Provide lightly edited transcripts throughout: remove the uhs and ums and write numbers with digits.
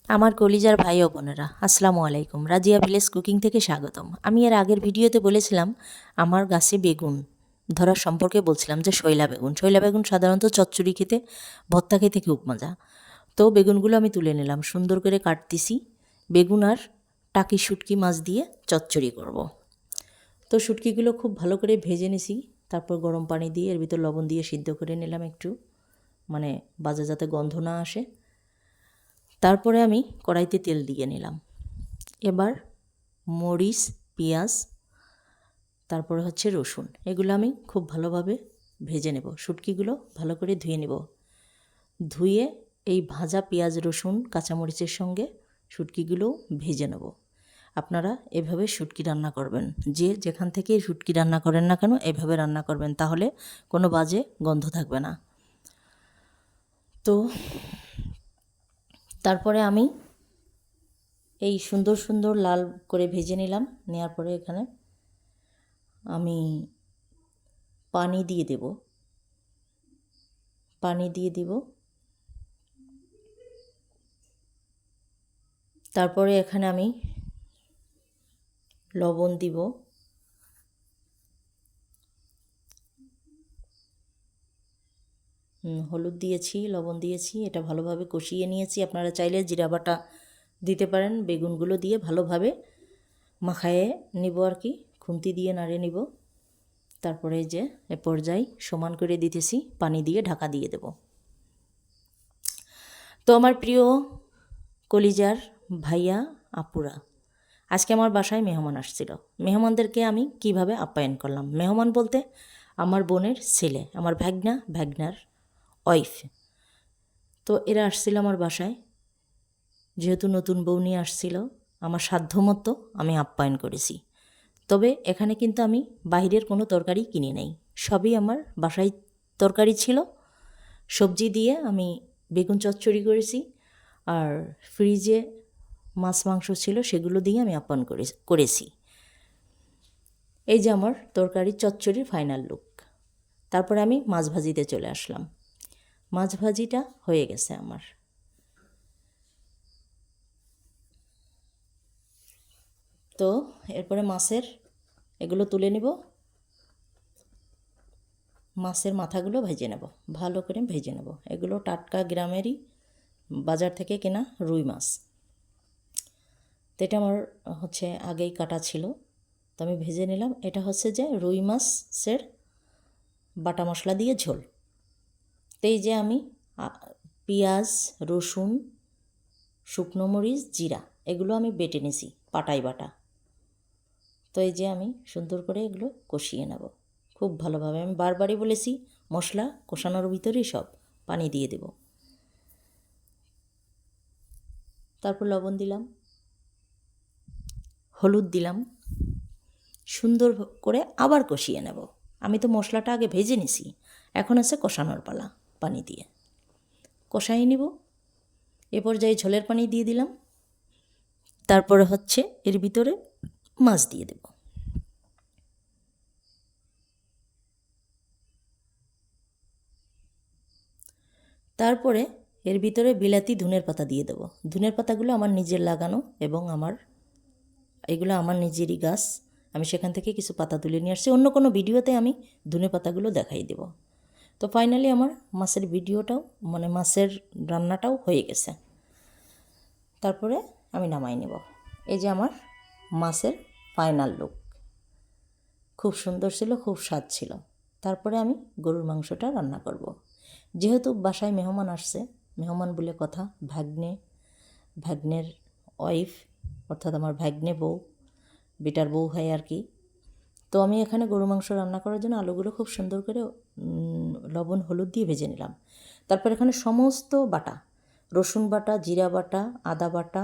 আমার কলিজার ভাই ও বোনেরা, আসসালামু আলাইকুম। রাজিয়া ভিলেজ কুকিং থেকে স্বাগতম। আমি এর আগের ভিডিওতে বলেছিলাম আমার গাছে বেগুন ধরার সম্পর্কে বলছিলাম যে শৈলা বেগুন সাধারণত চচ্চড়ি খেতে, ভর্তা খেতে খুব মজা। তো বেগুনগুলো আমি তুলে নিলাম, সুন্দর করে কাটতেছি। বেগুন আর টাকি শুটকি মাছ দিয়ে চচ্চড়ি করব। তো শুটকিগুলো খুব ভালো করে ভেজে নিছি, তারপর গরম পানি দিয়ে এর ভিতর লবণ দিয়ে সিদ্ধ করে নিলাম একটু, মানে বাজে যাতে গন্ধ না আসে। তারপরে আমি কড়াইতে তেল দিয়ে নিলাম। এবার মরিচ, পেঁয়াজ, তারপরে হচ্ছে রসুন, এগুলো আমি খুব ভালোভাবে ভেজে নেব। শুটকিগুলো ভালো করে ধুয়ে নেব। ধুয়ে এই ভাজা পেঁয়াজ, রসুন, কাঁচামরিচের সঙ্গে শুটকিগুলোও ভেজে নেব। আপনারা এভাবে শুটকি রান্না করবেন, যে যেখান থেকে শুটকি রান্না করেন না কেন এভাবে রান্না করবেন, তাহলে কোনো বাজে গন্ধ থাকবে না। তো তারপরে আমি এই সুন্দর সুন্দর লাল করে ভেজে নিলাম। নেওয়ার পরে এখানে আমি পানি দিয়ে দেব। তারপরে এখানে আমি লবণ দিব। হলুদ দিয়েছি, লবণ দিয়েছি, এটা ভালোভাবে কষিয়ে নিয়েছি। আপনারা চাইলে জিরা বাটা দিতে পারেন। বেগুনগুলো দিয়ে ভালোভাবে মাখায়ে নিব আর কি, খুন্তি দিয়ে নাড়ে নিব। তারপরে যে এ পর্যায়ে সমান করে দিতেছি, পানি দিয়ে ঢাকা দিয়ে দেব। তো আমার প্রিয় কলিজার ভাইয়া আপুরা, আজকে আমার বাসায় মেহমান আসছিল। মেহমানদেরকে আমি কিভাবে আপ্যায়ন করলাম, মেহমান বলতে আমার বোনের ছেলে, আমার ভাগনার ওয়াইফ। তো এরা আসছিল আমার বাসায়, যেহেতু নতুন বউ নিয়ে আসছিল, আমার সাধ্যমতো আমি আপ্যায়ন করেছি। তবে এখানে কিন্তু আমি বাইরের কোনো তরকারি কিনে নেই, সবই আমার বাসায় তরকারি ছিল। সবজি দিয়ে আমি বেগুন চচ্চড়ি করেছি, আর ফ্রিজে মাছ মাংস ছিল, সেগুলো দিয়ে আমি আপ্যায়ন করেছি। এই যে আমার তরকারি চচ্চড়ির ফাইনাল লুক। তারপরে আমি মাছ ভাজিতে চলে আসলাম। মাছ ভাজিটা হয়ে গেছে আমার। তো এরপরে এগুলো তুলে নিব। মাছের মাথাগুলো ভেজে নেব, ভালো করে ভেজে নেব। এগুলো টাটকা গ্রামেরই বাজার থেকে কেনা রুই মাছ। তো এটা আমার হচ্ছে আগেই কাটা ছিল, তো আমি ভেজে নিলাম। এটা হচ্ছে যে রুই মাছের বাটা মশলা দিয়ে ঝোল। তো এই যে আমি পেঁয়াজ, রসুন, শুকনো মরিচ, জিরা, এগুলো আমি বেটে নিছি পাটাই বাটা। তো এই যে আমি সুন্দর করে এগুলো কষিয়ে নেব খুব ভালোভাবে। আমি বারবারই বলেছি, মশলা কষানোর ভিতরেই সব পানি দিয়ে দেব। তারপর লবণ দিলাম, হলুদ দিলাম, সুন্দর করে আবার কষিয়ে নেব। আমি তো মশলাটা আগে ভেজে নিছি, এখন আছে কষানোর পালা। পানি দিয়ে কষাই নিব। এ পর্যায়ে ঝোলের পানি দিয়ে দিলাম। তারপরে হচ্ছে এর ভিতরে মাছ দিয়ে দেব। তারপরে এর ভিতরে বিলাতি ধনের পাতা দিয়ে দেব। ধনের পাতাগুলো আমার নিজের লাগানো, এবং এগুলো আমার নিজেরই গাছ। আমি সেখান থেকে কিছু পাতা তুলে নিয়ে আসছি। অন্য কোনো ভিডিওতে আমি ধনে পাতাগুলো দেখাই দেব। তো ফাইনালি আমার মাছের ভিডিওটাও, মানে মাছের রান্নাটাও হয়ে গেছে। তারপরে আমি নামাই নেব। এই যে আমার মাছের ফাইনাল লুক। খুব সুন্দর ছিল, খুব স্বাদ ছিল। তারপরে আমি গরুর মাংসটা রান্না করব। যেহেতু বাসায় মেহমান আসছে, মেহমান বলে কথা, ভাগ্নের ওয়াইফ, অর্থাৎ আমার ভাগ্নে বউ, বেটার বউ হয় আর কি। তো আমি এখানে গরু মাংস রান্না করার জন্য আলুগুলো খুব সুন্দর করে লবণ হলুদ দিয়ে ভেজে নিলাম। তারপর এখানে সমস্ত বাটা, রসুন বাটা, জিরা বাটা, আদা বাটা,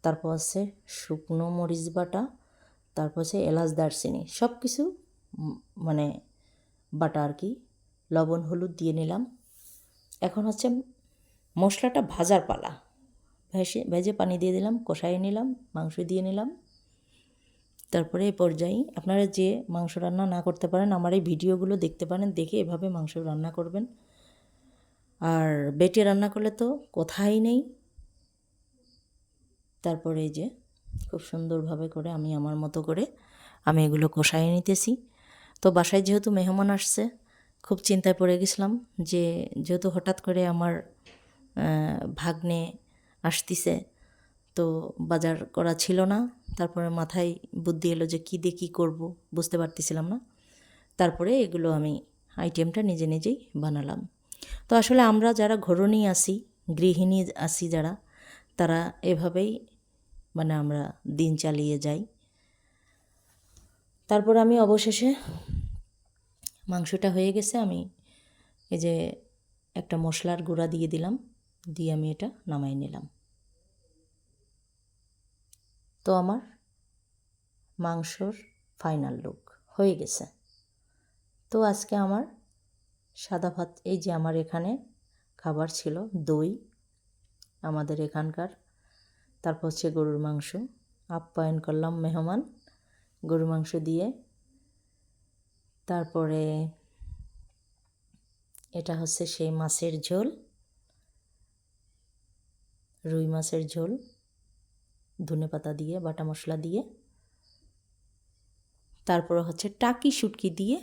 তারপর আছে শুকনো মরিচ বাটা, তারপর হচ্ছে এলাচ, দারচিনি, সব কিছু মানে বাটা আর কি, লবণ হলুদ দিয়ে নিলাম। এখন হচ্ছে মশলাটা ভাজার পালা। ভেজে পানি দিয়ে দিলাম, কষাই নিলাম, মাংস দিয়ে নিলাম। তারপরে এই পর্যায়ে আপনারা যে মাংস রান্না না করতে পারেন, আমার এই ভিডিওগুলো দেখতে পারেন, দেখে এভাবে মাংস রান্না করবেন। আর বেটে রান্না করলে তো কথাই নেই, তারপরে এই যে খুব সুন্দরভাবে করে আমি আমার মতো করে আমি এগুলো কষায় নিতেছি। তো বাসায় যেহেতু মেহমান আসছে, খুব চিন্তায় পড়ে গেছিলাম যে যেহেতু হঠাৎ করে আমার ভাগ্নে আসতিছে, তো বাজার করা ছিল না। তারপরে মাথায় বুদ্ধি এলো যে কী দিয়ে কী করবো, বুঝতে পারতেছিলাম না। তারপরে এগুলো আমি আইটেমটা নিজে নিজেই বানালাম। তো আসলে আমরা যারা ঘরণী আছি, গৃহিণী আছি যারা, তারা এভাবেই মানে আমরা দিন চালিয়ে যাই। তারপর আমি অবশেষে মাংসটা হয়ে গেছে, আমি এই যে একটা মশলার গুঁড়া দিয়ে দিলাম, দিয়ে আমি এটা নামাই নিলাম। তো আমার মাংসর ফাইনাল লুক হয়ে গেছে। তো আজকে আমার সাদা ভাত, এই যে আমার এখানে খাবার ছিল দই আমাদের এখানকার, তারপর হচ্ছে গরুর মাংস, আপ্যায়ন করলাম মেহমান গরুর মাংস দিয়ে। তারপরে এটা হচ্ছে সেই মাছের ঝোল, রুই মাছের ঝোল, ধনেপাতা দিয়ে বাটা মশলা দিয়ে। তারপরে হচ্ছে টাকি শুটকি দিয়ে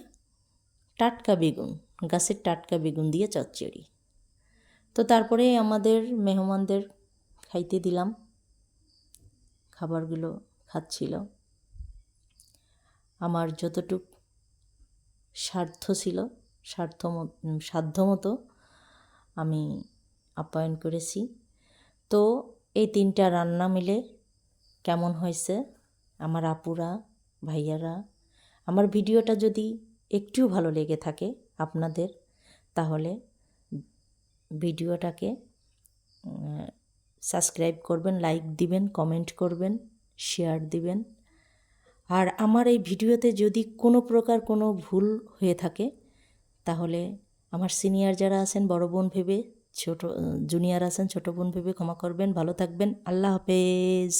টাটকা বেগুন, গাছের টাটকা বেগুন দিয়ে চচ্চড়ি। তো তারপরে আমাদের মেহমানদের খাইতে দিলাম, খাবারগুলো খাচ্ছিল। আমার যতটুক সাধ্য ছিল, সাধ্যমতো আমি আপ্যায়ন করেছি। তো এই 3টা রান্না মিলে কেমন হয়েছে আমার আপুরা, ভাইয়ারা, আমার ভিডিওটা যদি একটু ভালো লেগে থাকে আপনাদের, তাহলে ভিডিওটাকে সাবস্ক্রাইব করবেন, লাইক দিবেন, কমেন্ট করবেন, শেয়ার দিবেন। আর আমার এই ভিডিওতে যদি কোনো প্রকার কোনো ভুল হয়ে থাকে, তাহলে আমার সিনিয়র যারা আছেন বড় বোন ভেবে, জুনিয়র আছেন ছোট বোন ভেবে ক্ষমা করবেন। ভালো থাকবেন। আল্লাহ হাফেজ।